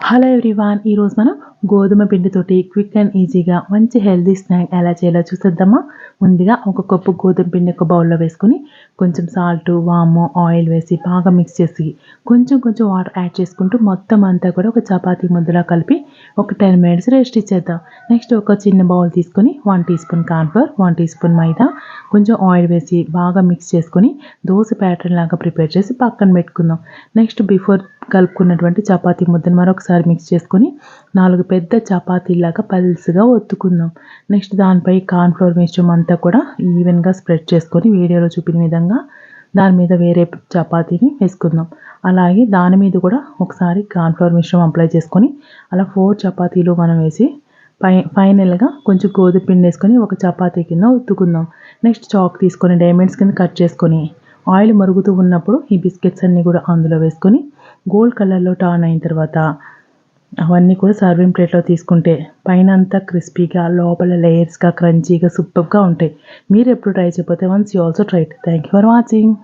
Hello everyone, ఈరోజు మనం గోధుమ పిండితోటి క్విక్ అండ్ ఈజీగా మంచి హెల్తీ స్నాక్ ఎలా చేయాలో చూసేద్దామా. ముందుగా ఒక కప్పు గోధుమ పిండి ఒక బౌల్లో వేసుకొని కొంచెం సాల్ట్, వాము, ఆయిల్ వేసి బాగా మిక్స్ చేసి కొంచెం కొంచెం వాటర్ యాడ్ చేసుకుంటూ మొత్తం అంతా కూడా ఒక చపాతీ ముద్దలా కలిపి ఒక 10 మినిట్స్ రెస్ట్ ఇచ్చేద్దాం. నెక్స్ట్ ఒక చిన్న బౌల్ తీసుకొని 1 teaspoon cornflour, 1 teaspoon maida, కొంచెం ఆయిల్ వేసి బాగా మిక్స్ చేసుకొని దోశ ప్యాటర్న్ లాగా ప్రిపేర్ చేసి పక్కన పెట్టుకుందాం. నెక్స్ట్ బిఫోర్ కలుపుకున్నటువంటి చపాతీ ముద్దను మరొకసారి మిక్స్ చేసుకొని 4 పెద్ద చపాతీలాగా పల్స్గా ఒత్తుకుందాం. నెక్స్ట్ దానిపై కార్న్‌ఫ్లోర్ మిశ్రమం అంతా కూడా ఈవెన్‌గా స్ప్రెడ్ చేసుకొని వీడియోలో చూపిన విధంగా దాని మీద వేరే చపాతీని వేసుకుందాం. అలాగే దాని మీద కూడా ఒకసారి కార్న్‌ఫ్లోర్ మిశ్రమం అప్లై చేసుకొని అలా 4 చపాతీలు మనం వేసి ఫైనల్‌గా కొంచెం గోధుమ పిండి వేసుకొని ఒక చపాతీ కింద ఒత్తుకుందాం. నెక్స్ట్ చాక్ తీసుకొని డైమండ్స్ కింద కట్ చేసుకొని ఆయిల్ మరుగుతూ ఉన్నప్పుడు ఈ బిస్కెట్స్ అన్నీ కూడా అందులో వేసుకొని గోల్డ్ కలర్లో టర్న్ అయిన తర్వాత అవన్నీ కూడా సర్వింగ్ ప్లేట్లో తీసుకుంటే పైన అంతా క్రిస్పీగా, లోపల లేయర్స్గా, క్రంచీగా, సూపర్గా ఉంటాయి. మీరు ఎప్పుడు ట్రై చేయకపోతే once you also try it. Thank you for watching.